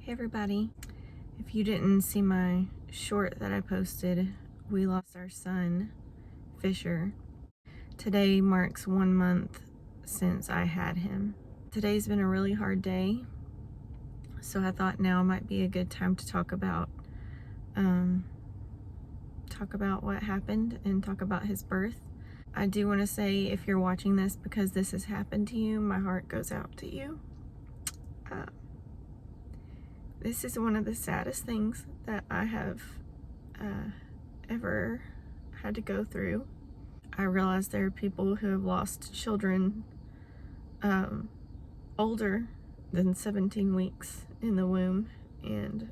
Hey everybody, if you didn't see my short that I posted, we lost our son, Fisher. Today marks 1 month since I had him. Today's been a really hard day, so I thought now might be a good time to talk about what happened and talk about his birth. I do want to say, if you're watching this because this has happened to you, my heart goes out to you. This is one of the saddest things that I have ever had to go through. I realize there are people who have lost children older than 17 weeks in the womb, and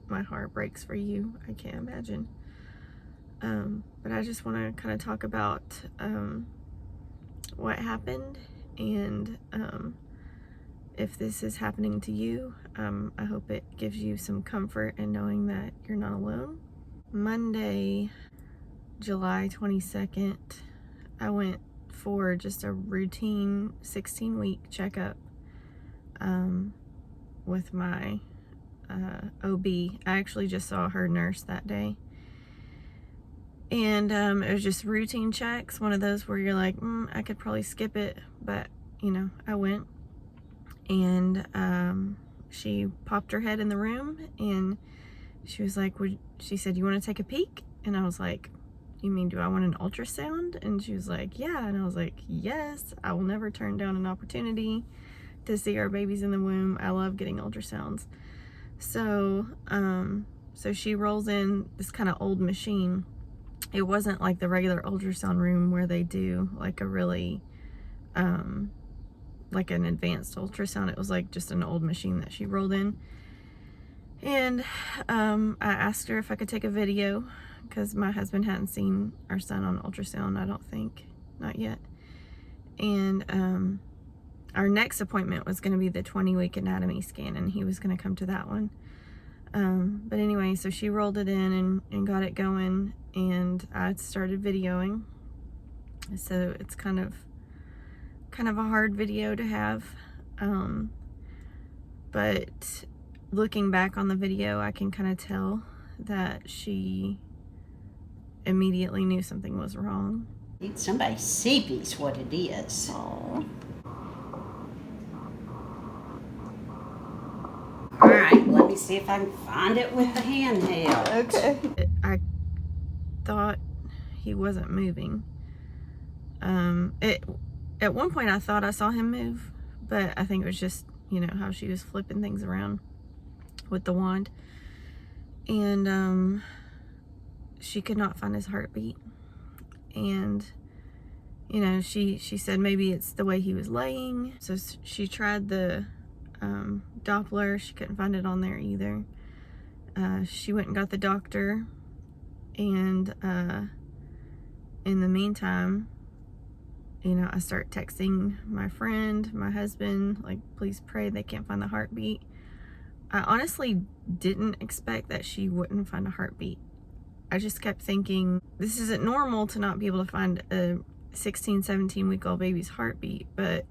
my heart breaks for you. I can't imagine. But I just want to kind of talk about what happened, and if this is happening to you, I hope it gives you some comfort in knowing that you're not alone. Monday, July 22nd, I went for just a routine 16-week checkup with my OB. I actually just saw her nurse that day. And it was just routine checks, one of those where you're like, I could probably skip it, but you know, I went. And she popped her head in the room and she was like, she said, "You want to take a peek?" And I was like, "You mean, do I want an ultrasound?" And she was like, "Yeah." And I was like, "Yes, I will never turn down an opportunity to see our babies in the womb. I love getting ultrasounds." So, so she rolls in this kind of old machine. It wasn't like the regular ultrasound room where they do like a really, like an advanced ultrasound. It was like just an old machine that she rolled in. And I asked her if I could take a video because my husband hadn't seen our son on ultrasound, I don't think, not yet. And our next appointment was going to be the 20-week anatomy scan, and he was going to come to that one. But anyway, so she rolled it in and got it going, and I started videoing. So it's kind of a hard video to have, but looking back on the video, I can kind of tell that she immediately knew something was wrong. Somebody CP's what it is. Oh. All right, let me see if I can find it with the handheld. Okay. I thought he wasn't moving. At one point I thought I saw him move, but I think it was just, you know, how she was flipping things around with the wand. And she could not find his heartbeat. And, you know, she said maybe it's the way he was laying. So she tried the Doppler. She couldn't find it on there either. She went and got the doctor. And in the meantime, you know, I start texting my friend, my husband, like, please pray they can't find the heartbeat. I honestly didn't expect that she wouldn't find a heartbeat. I just kept thinking, this isn't normal to not be able to find a 16, 17-week-old baby's heartbeat, but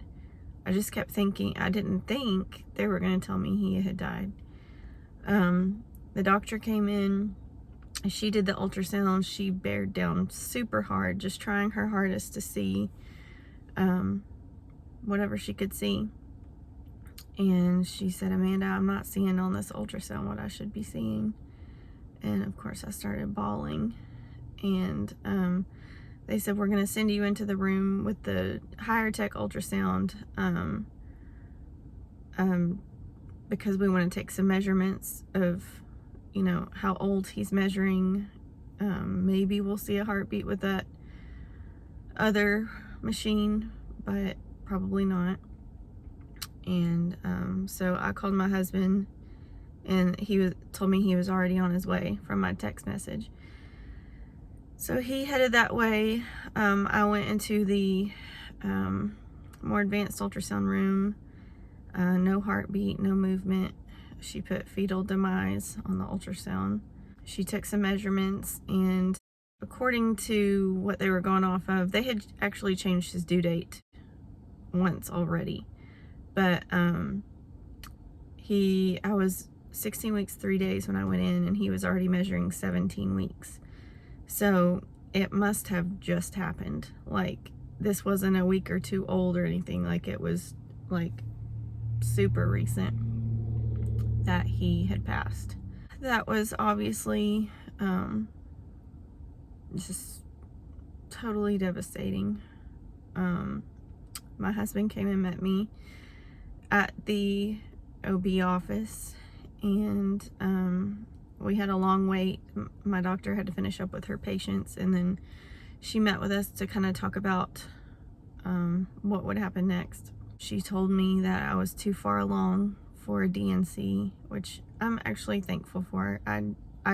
I just kept thinking, I didn't think they were going to tell me he had died. The doctor came in, she did the ultrasound. She bared down super hard, just trying her hardest to see whatever she could see. And she said, "Amanda, I'm not seeing on this ultrasound what I should be seeing." And of course I started bawling. And they said, "We're going to send you into the room with the higher tech ultrasound because we want to take some measurements of, you know, how old he's measuring. Maybe we'll see a heartbeat with that other machine, but probably not." And so I called my husband, and he told me he was already on his way from my text message. So he headed that way. I went into the more advanced ultrasound room. No heartbeat, no movement. She put fetal demise on the ultrasound. She took some measurements, and according to what they were going off of, they had actually changed his due date once already. But I was 16 weeks, 3 days when I went in, and he was already measuring 17 weeks. So it must have just happened. Like, this wasn't a week or two old or anything. Like, it was like super recent that he had passed. That was obviously just totally devastating. My husband came and met me at the OB office, and we had a long wait. My doctor had to finish up with her patients, and then she met with us to kind of talk about what would happen next. She told me that I was too far along for a DNC, which I'm actually thankful for. I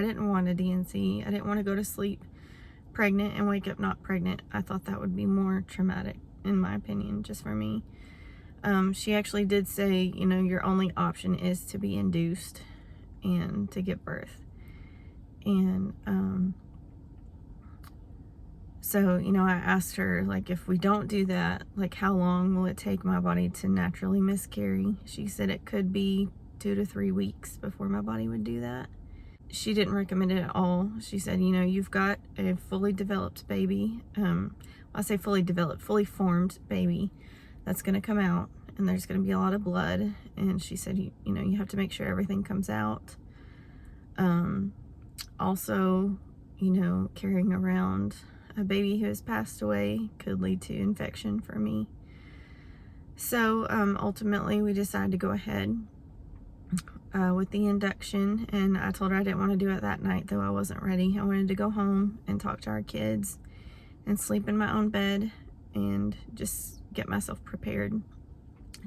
didn't want a DNC. I didn't want to go to sleep pregnant and wake up not pregnant. I thought that would be more traumatic, in my opinion, just for me. She actually did say, you know, your only option is to be induced and to give birth. And so, you know, I asked her, like, if we don't do that, like, how long will it take my body to naturally miscarry? She said it could be 2 to 3 weeks before my body would do that. She didn't recommend it at all. She said, you know, you've got a fully developed baby. I say fully developed, fully formed baby that's going to come out, and there's going to be a lot of blood. And she said, you know, you have to make sure everything comes out. Also, you know, carrying around a baby who has passed away could lead to infection for me. So ultimately we decided to go ahead with the induction, and I told her I didn't want to do it that night, though I wasn't ready. I wanted to go home and talk to our kids and sleep in my own bed and just get myself prepared.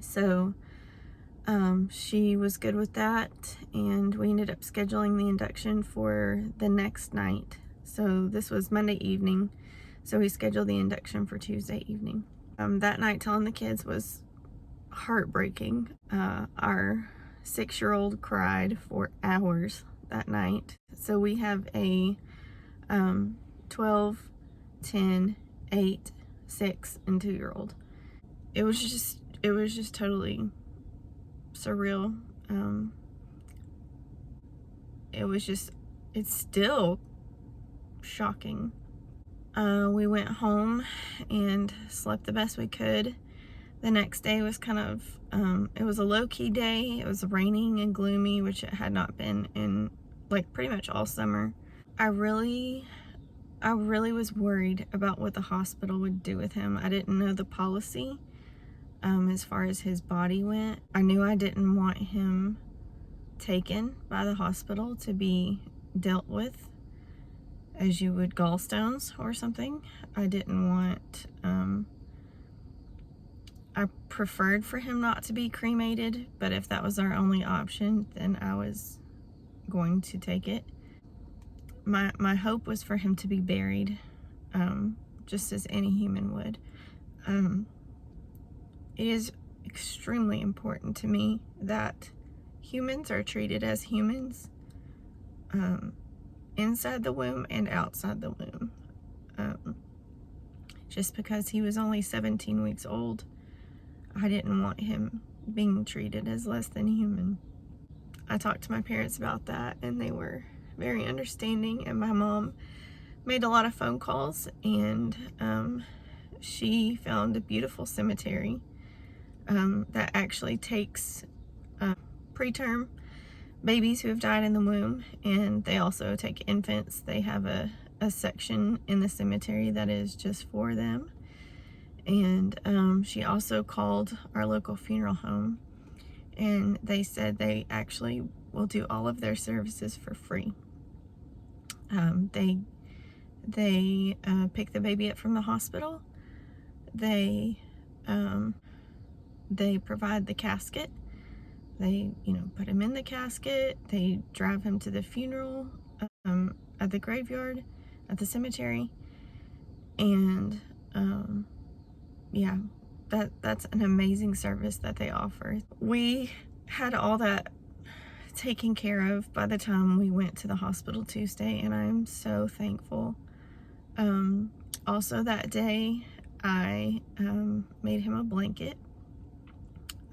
So she was good with that, and we ended up scheduling the induction for the next night. So this was Monday evening, so we scheduled the induction for Tuesday evening. That night, telling the kids was heartbreaking. Our 6-year-old cried for hours that night. So we have a 12, 10, 8, 6, and 2-year-old. It was just totally surreal. It's still shocking. We went home and slept the best we could. The next day was kind of, it was a low-key day. It was raining and gloomy, which it had not been in, like, pretty much all summer. I really was worried about what the hospital would do with him. I didn't know the policy as far as his body went. I knew I didn't want him taken by the hospital to be dealt with as you would gallstones or something. I didn't want, I preferred for him not to be cremated, but if that was our only option, then I was going to take it. My hope was for him to be buried, just as any human would. It is extremely important to me that humans are treated as humans, inside the womb and outside the womb. Just because he was only 17 weeks old, I didn't want him being treated as less than human. I talked to my parents about that, and they were very understanding, and my mom made a lot of phone calls, and she found a beautiful cemetery that actually takes preterm babies who have died in the womb, and they also take infants. They have a section in the cemetery that is just for them. And she also called our local funeral home, and they said they actually will do all of their services for free. They pick the baby up from the hospital. They provide the casket. They, you know, put him in the casket. They drive him to the funeral at the graveyard, at the cemetery. And yeah, that's an amazing service that they offer. We had all that taken care of by the time we went to the hospital Tuesday, and I'm so thankful. Also that day, I made him a blanket.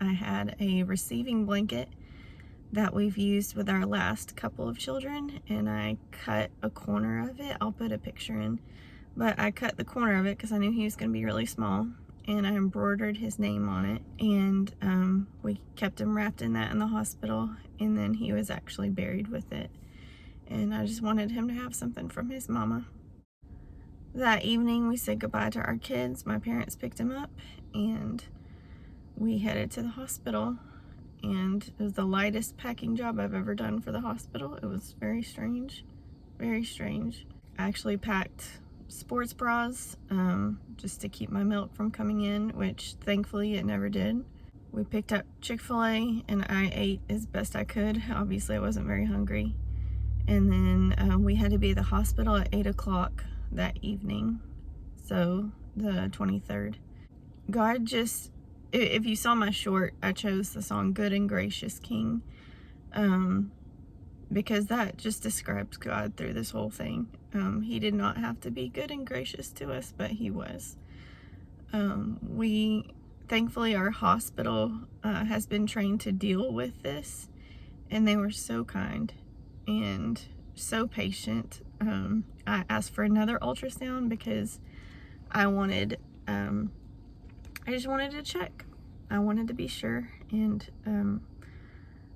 I had a receiving blanket that we've used with our last couple of children, and I cut a corner of it. I'll put a picture in, but I cut the corner of it because I knew he was going to be really small, and I embroidered his name on it, and we kept him wrapped in that in the hospital, and then he was actually buried with it, and I just wanted him to have something from his mama. That evening we said goodbye to our kids. My parents picked him up and we headed to the hospital, and it was the lightest packing job I've ever done for the hospital. It was very strange, very strange. I actually packed sports bras just to keep my milk from coming in, which thankfully it never did. We picked up Chick-fil-A and I ate as best I could. Obviously I wasn't very hungry. And then we had to be at the hospital at 8 o'clock that evening, so the 23rd. God just, if you saw my short, I chose the song Good and Gracious King, because that just describes God through this whole thing. He did not have to be good and gracious to us, but he was. Thankfully our hospital has been trained to deal with this, and they were so kind and so patient. I asked for another ultrasound because I just wanted to check. I wanted to be sure, and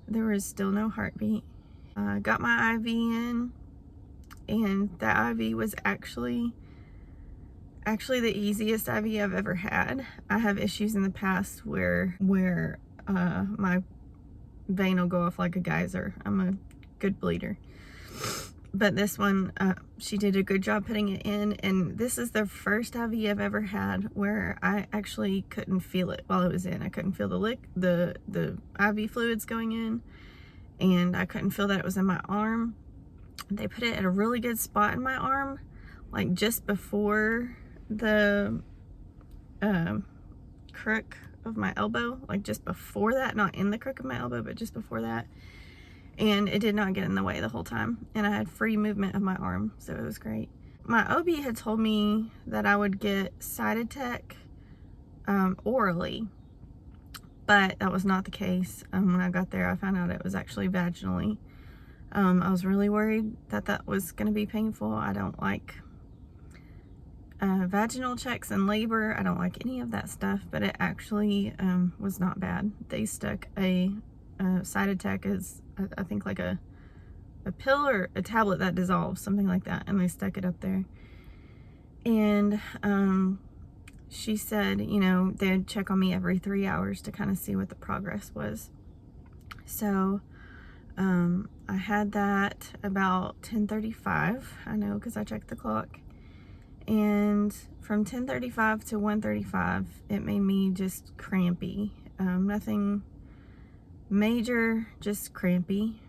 there was still no heartbeat. I got my IV in, and that IV was actually the easiest IV I've ever had. I have issues in the past where my vein will go off like a geyser. I'm a good bleeder. But this one, she did a good job putting it in, and this is the first IV I've ever had where I actually couldn't feel it while it was in. I couldn't feel the IV fluids going in, and I couldn't feel that it was in my arm. They put it at a really good spot in my arm, like just before the crook of my elbow, like just before that, not in the crook of my elbow, but just before that. And it did not get in the way the whole time, and I had free movement of my arm, so it was great. My OB had told me that I would get Cytotec orally, but that was not the case. When I got there, I found out it was actually vaginally. I was really worried that was going to be painful. I don't like vaginal checks in labor. I don't like any of that stuff, but it actually was not bad. They stuck a Cytotec is, I think, like a pill or a tablet that dissolves, something like that, and they stuck it up there. And she said, you know, they'd check on me every 3 hours to kind of see what the progress was. So I had that about 10:35. I know because I checked the clock. And from 10:35 to 1:35, it made me just crampy. Nothing major, just crampy.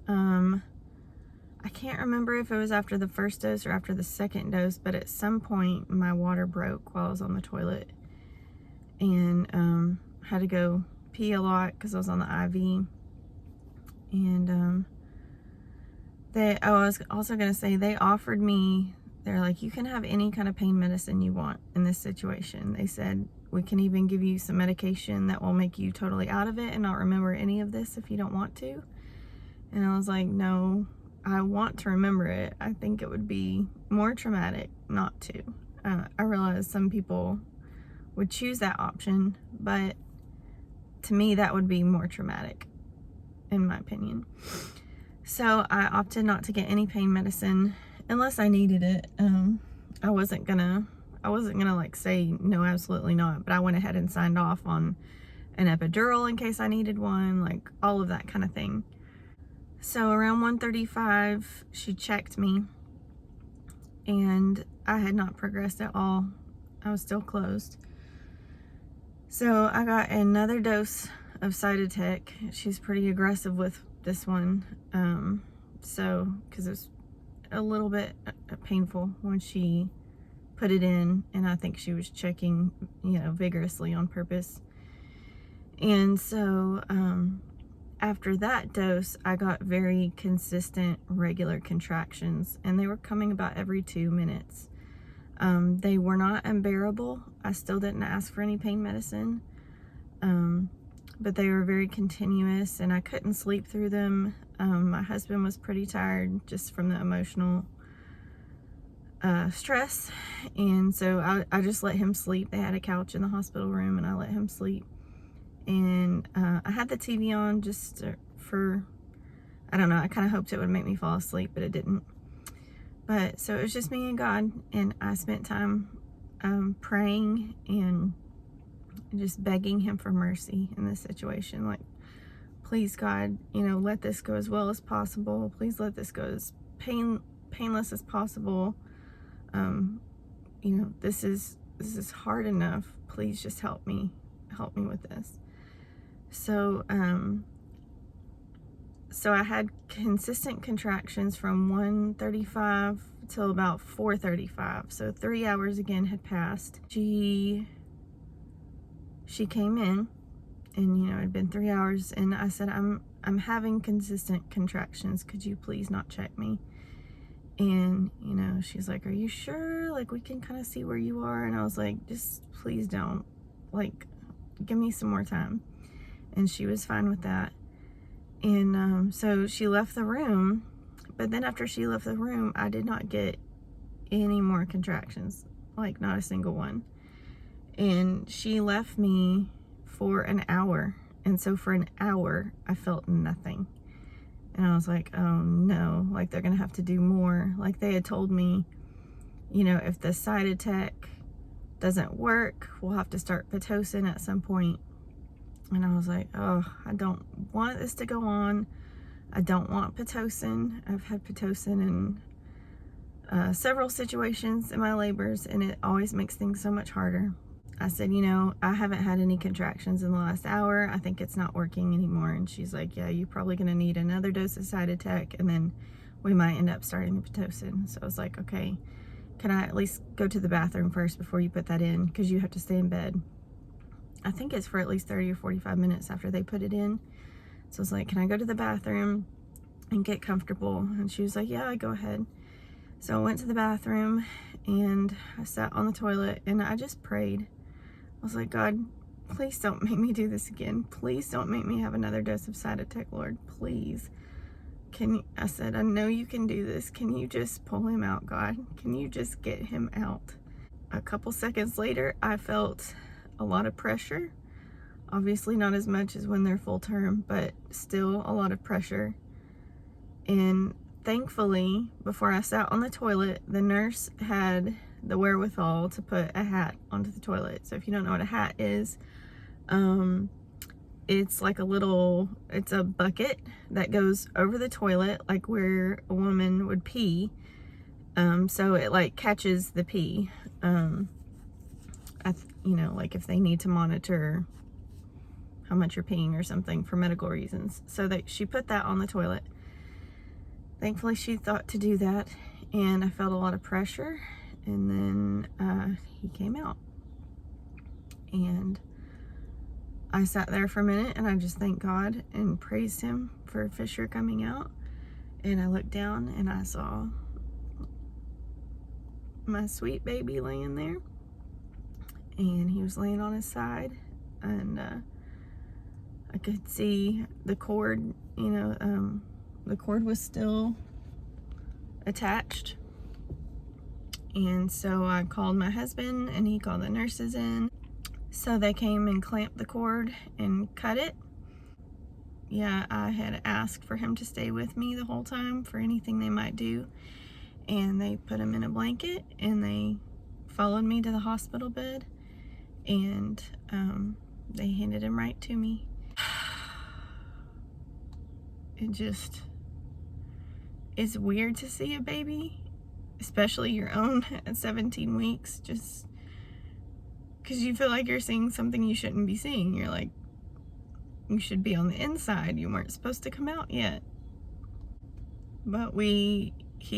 I can't remember if it was after the first dose or after the second dose, but at some point my water broke while I was on the toilet, and I had to go pee a lot because I was on the IV. And I was also going to say, they offered me, they're like, you can have any kind of pain medicine you want in this situation. They said, we can even give you some medication that will make you totally out of it and not remember any of this if you don't want to. And I was like, no, I want to remember it. I think it would be more traumatic not to. I realize some people would choose that option, but to me that would be more traumatic, in my opinion. So I opted not to get any pain medicine unless I needed it. I wasn't gonna like say no, absolutely not, but I went ahead and signed off on an epidural in case I needed one, like all of that kind of thing. So around 1:35, she checked me, and I had not progressed at all. I was still closed. So I got another dose of Cytotec. She's pretty aggressive with this one, so because it's a little bit painful when she put it in, and I think she was checking, you know, vigorously on purpose. And so after that dose, I got very consistent, regular contractions, and they were coming about every 2 minutes. They were not unbearable. I still didn't ask for any pain medicine. but they were very continuous and I couldn't sleep through them. My husband was pretty tired just from the emotional stress, and so I just let him sleep. They had a couch in the hospital room and I let him sleep, and I had the TV on just for, I don't know, I kind of hoped it would make me fall asleep, but it didn't. But so it was just me and God, and I spent time praying and just begging him for mercy in this situation. Like, please God, let this go as well as possible. Please let this go as painless as possible. This is hard enough. Please just help me with this. So I had consistent contractions from 1:35 till about 4:35. So 3 hours again had passed. She came in, and it had been 3 hours, and I said, I'm having consistent contractions. Could you please not check me? And she's like, are you sure? Like, we can kind of see where you are. And I was like, just please don't, like, give me some more time. And she was fine with that. And so she left the room, but then after she left the room, I did not get any more contractions, like not a single one. And she left me for an hour, and so for an hour I felt nothing. And I was like, oh no, like they're gonna have to do more. Like they had told me, if the side attack doesn't work, we'll have to start Pitocin at some point. And I was like, oh, I don't want this to go on. I don't want Pitocin. I've had Pitocin in several situations in my labors, and it always makes things so much harder. I said, I haven't had any contractions in the last hour. I think it's not working anymore. And she's like, yeah, you're probably going to need another dose of Cytotec, and then we might end up starting the Pitocin. So I was like, okay, can I at least go to the bathroom first before you put that in? Because you have to stay in bed. I think it's for at least 30 or 45 minutes after they put it in. So I was like, can I go to the bathroom and get comfortable? And she was like, yeah, go ahead. So I went to the bathroom and I sat on the toilet and I just prayed. I was like, God, please don't make me do this again. Please don't make me have another dose of Cytotec, Lord. Please. I said, I know you can do this. Can you just pull him out, God? Can you just get him out? A couple seconds later, I felt a lot of pressure. Obviously not as much as when they're full term, but still a lot of pressure. And thankfully, before I sat on the toilet, the nurse had the wherewithal to put a hat onto the toilet. So if you don't know what a hat is, it's like it's a bucket that goes over the toilet, like where a woman would pee. So it like catches the pee. Like if they need to monitor how much you're peeing or something for medical reasons. So she put that on the toilet. Thankfully, she thought to do that, and I felt a lot of pressure, and then he came out. And I sat there for a minute, and I just thanked God and praised him for Fisher coming out. And I looked down, and I saw my sweet baby laying there. And he was laying on his side, and I could see the cord, the cord was still attached. And so I called my husband, and he called the nurses in. So they came and clamped the cord and cut it. Yeah, I had asked for him to stay with me the whole time for anything they might do. And they put him in a blanket, and they followed me to the hospital bed. And they handed him right to me. It's weird to see a baby, especially your own at 17 weeks, just because you feel like you're seeing something you shouldn't be seeing. You're like, you should be on the inside. You weren't supposed to come out yet. But he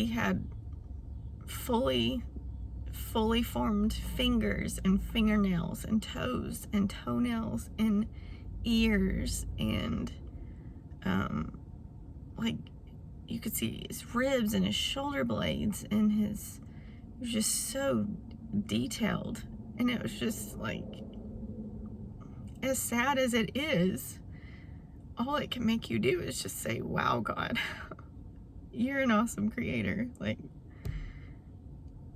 had fully formed fingers and fingernails and toes and toenails and ears, and like you could see his ribs and his shoulder blades, and it was just so detailed. And it was just like, as sad as it is, all it can make you do is just say, wow, God, you're an awesome creator. Like,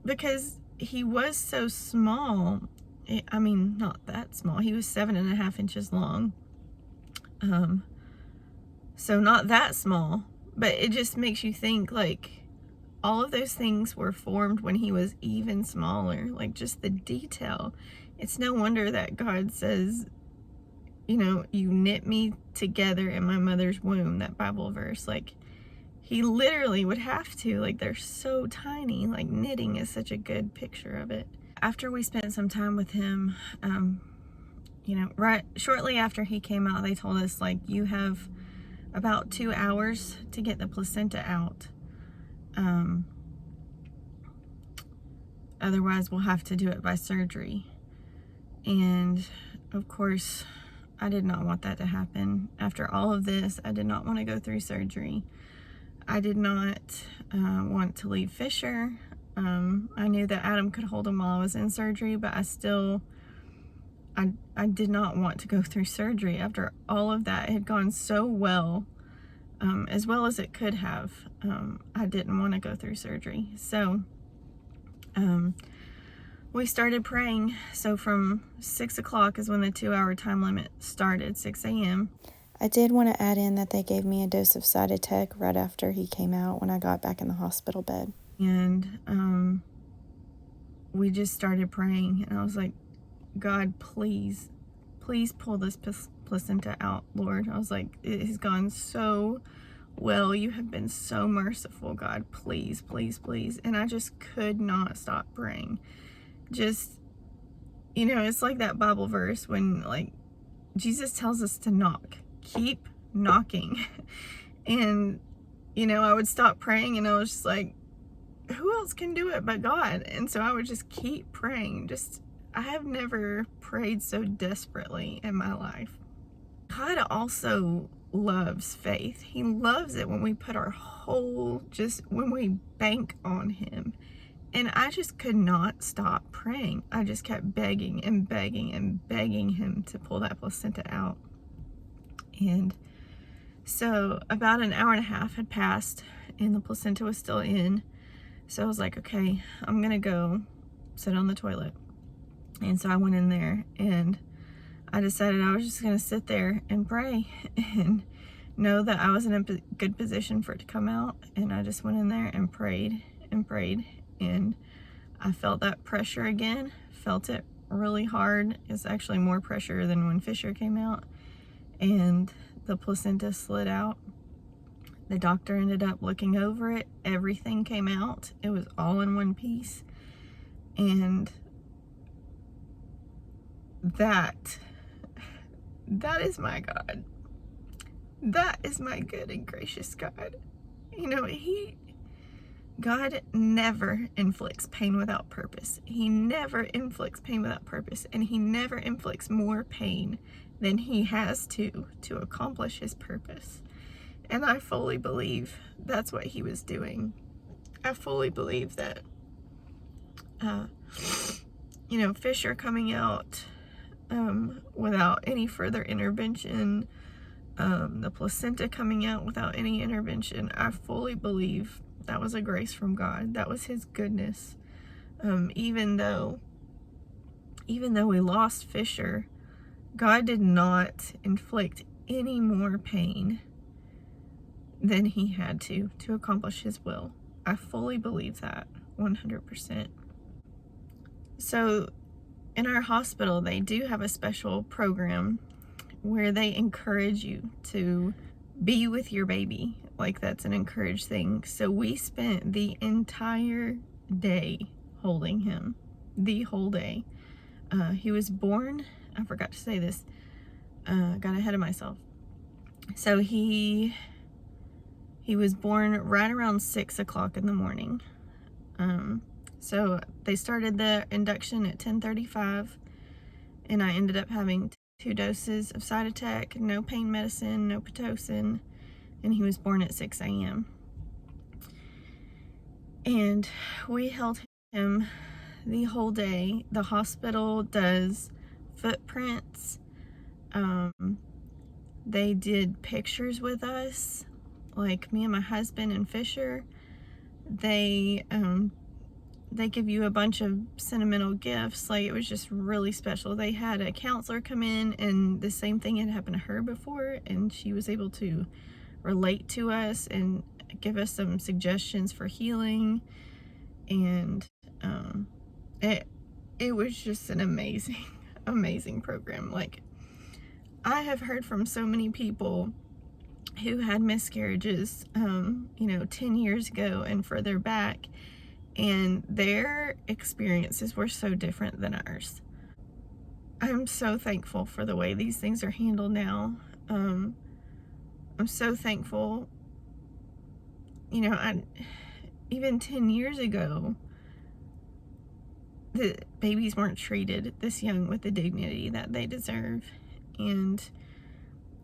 because he was so small. I mean, not that small. He was 7.5 inches long. So not that small, but it just makes you think, like, all of those things were formed when he was even smaller. Like, just the detail. It's no wonder that God says, you know, you knit me together in my mother's womb, that Bible verse. Like, he literally would have to. Like, they're so tiny. Like, knitting is such a good picture of it. After we spent some time with him, you know, right shortly after he came out, they told us, like, you have about 2 hours to get the placenta out. Otherwise, we'll have to do it by surgery. And of course, I did not want that to happen. After all of this, I did not want to go through surgery. I did not want to leave Fisher. I knew that Adam could hold him while I was in surgery, but I did not want to go through surgery after all of that. It had gone so well as it could have. I didn't want to go through surgery. So we started praying. So from 6 o'clock is when the 2-hour time limit started, 6 a.m. I did want to add in that they gave me a dose of Cytotec right after he came out when I got back in the hospital bed. And we just started praying. And I was like, God, please pull this placenta out, Lord. I was like, it has gone so well. You have been so merciful, God. Please. And I just could not stop praying. Just, you know, it's like that Bible verse when, like, Jesus tells us to knock. Keep knocking. And, you know, I would stop praying and I was just like, who else can do it but God? And so I would just keep praying. I have never prayed so desperately in my life. God also loves faith. He loves it when we put our when we bank on him. And I just could not stop praying. I just kept begging and begging and begging him to pull that placenta out. And so about an hour and a half had passed and the placenta was still in. So I was like, okay, I'm gonna go sit on the toilet. And so I went in there and I decided I was just gonna sit there and pray and know that I was in a good position for it to come out. And I just went in there and prayed and prayed. And I felt that pressure again, felt it really hard. It's actually more pressure than when Fisher came out. And the placenta slid out. The doctor ended up looking over it. Everything came out. It was all in one piece. And that is my God. That is my good and gracious God. You know, God never inflicts pain without purpose. He never inflicts pain without purpose. And he never inflicts more pain than he has to accomplish his purpose. And I fully believe that's what he was doing. I fully believe that, you know, Fisher coming out without any further intervention, the placenta coming out without any intervention, I fully believe that was a grace from God. That was his goodness. Even though we lost Fisher, God did not inflict any more pain than he had to accomplish his will. I fully believe that 100%. So in our hospital, they do have a special program where they encourage you to be with your baby. Like, that's an encouraged thing. So we spent the entire day holding him, the whole day. He was born, I forgot to say this, got ahead of myself. So he was born right around 6 o'clock in the morning. So they started the induction at 10:35, and I ended up having 2 doses of Cytotec, no pain medicine, no Pitocin, and he was born at 6 a.m. And we held him the whole day. The hospital does footprints They did pictures with us, like me and my husband and Fisher. They give you a bunch of sentimental gifts. Like, it was just really special. They had a counselor come in, and the same thing had happened to her before, and she was able to relate to us and give us some suggestions for healing. And it was just an amazing program. Like, I have heard from so many people who had miscarriages 10 years ago and further back, and their experiences were so different than ours. I'm so thankful for the way these things are handled now. I'm so thankful. Even 10 years ago, the babies weren't treated this young with the dignity that they deserve. And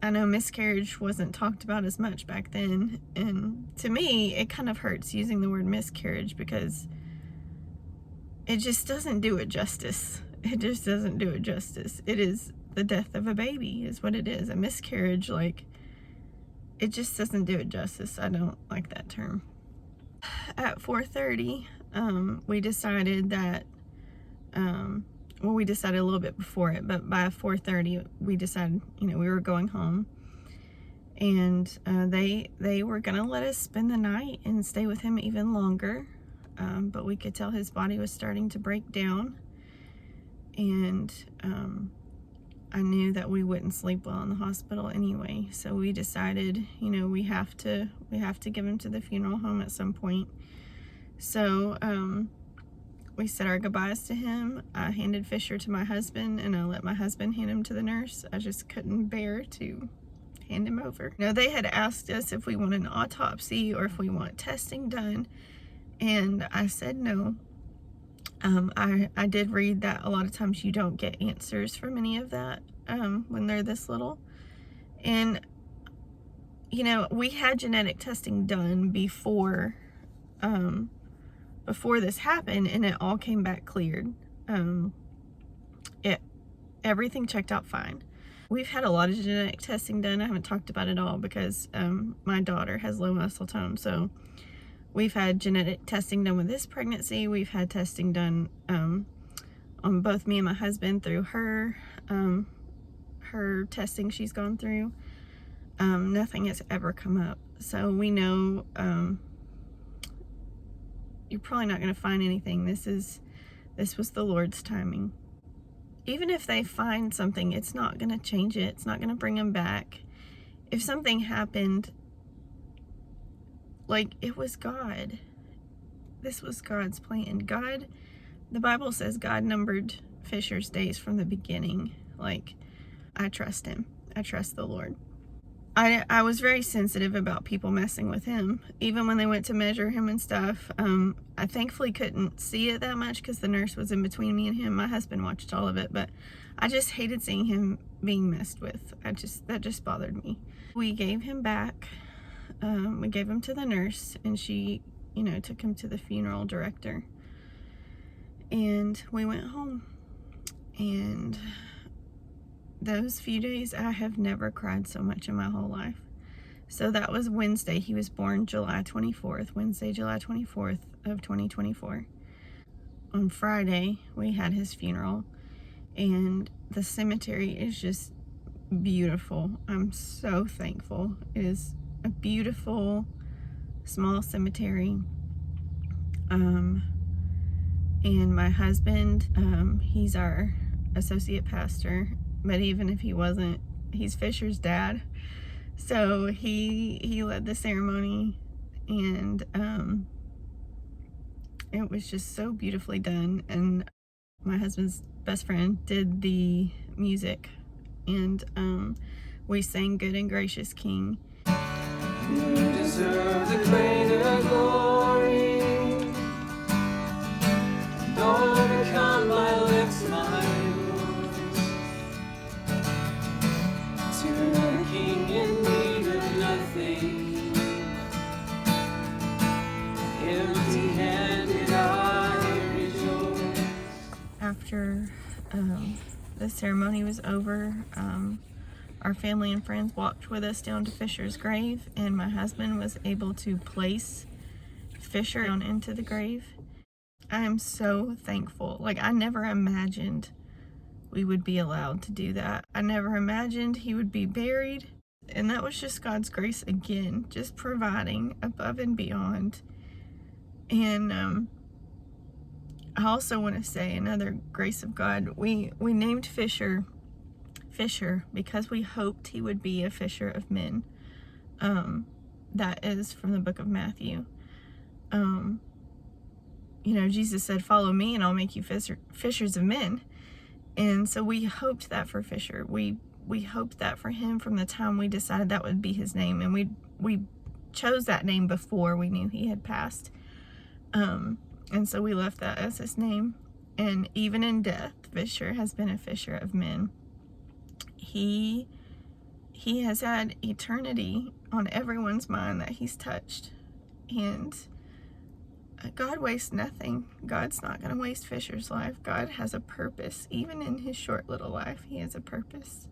I know miscarriage wasn't talked about as much back then. And to me, it kind of hurts using the word miscarriage because it just doesn't do it justice. It just doesn't do it justice. It is the death of a baby is what it is. A miscarriage, like, it just doesn't do it justice. I don't like that term. At 4:30, we decided that, we decided a little bit before it, but by 4:30, we decided, we were going home. And they were going to let us spend the night and stay with him even longer. But we could tell his body was starting to break down. And I knew that we wouldn't sleep well in the hospital anyway. So we decided, we have to give him to the funeral home at some point. So we said our goodbyes to him. I handed Fisher to my husband, and I let my husband hand him to the nurse. I just couldn't bear to hand him over. They had asked us if we want an autopsy or if we want testing done, and I said no. I did read that a lot of times you don't get answers from any of that when they're this little. And we had genetic testing done before this happened, and it all came back cleared. Everything checked out fine. We've had a lot of genetic testing done. I haven't talked about it all because my daughter has low muscle tone. So we've had genetic testing done with this pregnancy. We've had testing done on both me and my husband through her testing she's gone through. Nothing has ever come up. So we know you're probably not going to find anything. This was the Lord's timing. Even if they find something, it's not going to change it. It's not going to bring him back. If something happened, like, it was God. This was God's plan. The Bible says God numbered Fisher's days from the beginning. Like, I trust him. I trust the Lord. I was very sensitive about people messing with him, even when they went to measure him and stuff. I thankfully couldn't see it that much because the nurse was in between me and him. My husband watched all of it, but I just hated seeing him being messed with. That just bothered me. We gave him back. We gave him to the nurse, and she, took him to the funeral director. And we went home. And those few days, I have never cried so much in my whole life. So that was Wednesday. He was born July 24th, Wednesday, July 24th of 2024. On Friday, we had his funeral, and the cemetery is just beautiful. I'm so thankful. It is a beautiful, small cemetery. And my husband, he's our associate pastor. But even if he wasn't, he's Fisher's dad. So he led the ceremony, and it was just so beautifully done. And my husband's best friend did the music, and we sang Good and Gracious King. You deserve the greater glory. Don't become my lips, my to the King in need of nothing, empty-handed I rejoice. After the ceremony was over, our family and friends walked with us down to Fisher's grave, and my husband was able to place Fisher down into the grave. I am so thankful. Like, I never imagined we would be allowed to do that. I never imagined he would be buried. And that was just God's grace again, just providing above and beyond. And I also want to say another grace of God. We named Fisher because we hoped he would be a fisher of men. That is from the book of Matthew. You know, Jesus said, "Follow me and I'll make you fishers of men." And so we hoped that for Fisher. We hoped that for him from the time we decided that would be his name. And we chose that name before we knew he had passed. And so we left that as his name. And even in death, Fisher has been a fisher of men. He has had eternity on everyone's mind that he's touched. And God wastes nothing. God's not going to waste Fisher's life. God has a purpose. Even in his short little life, he has a purpose.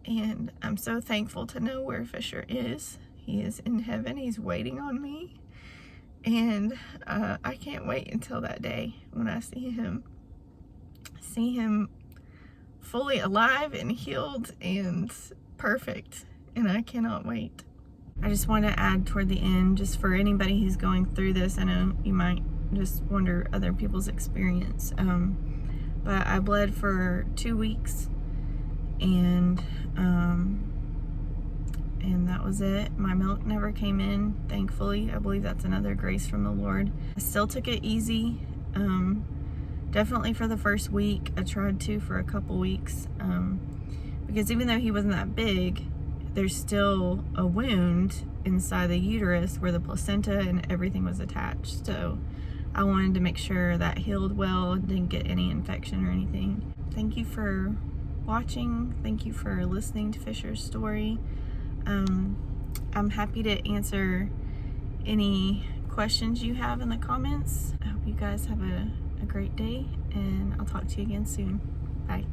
And I'm so thankful to know where Fisher is. He is in heaven. He's waiting on me. And I can't wait until that day when I see him fully alive and healed and perfect. And I cannot wait. I just want to add toward the end, just for anybody who's going through this, I know you might just wonder other people's experience, but I bled for 2 weeks, and that was it. My milk never came in, thankfully. I believe that's another grace from the Lord. I still took it easy, definitely for the first week. I tried to for a couple weeks, because even though he wasn't that big, there's still a wound inside the uterus where the placenta and everything was attached. So I wanted to make sure that healed well, didn't get any infection or anything. Thank you for watching. Thank you for listening to Fisher's story. I'm happy to answer any questions you have in the comments. I hope you guys have a great day, and I'll talk to you again soon. Bye.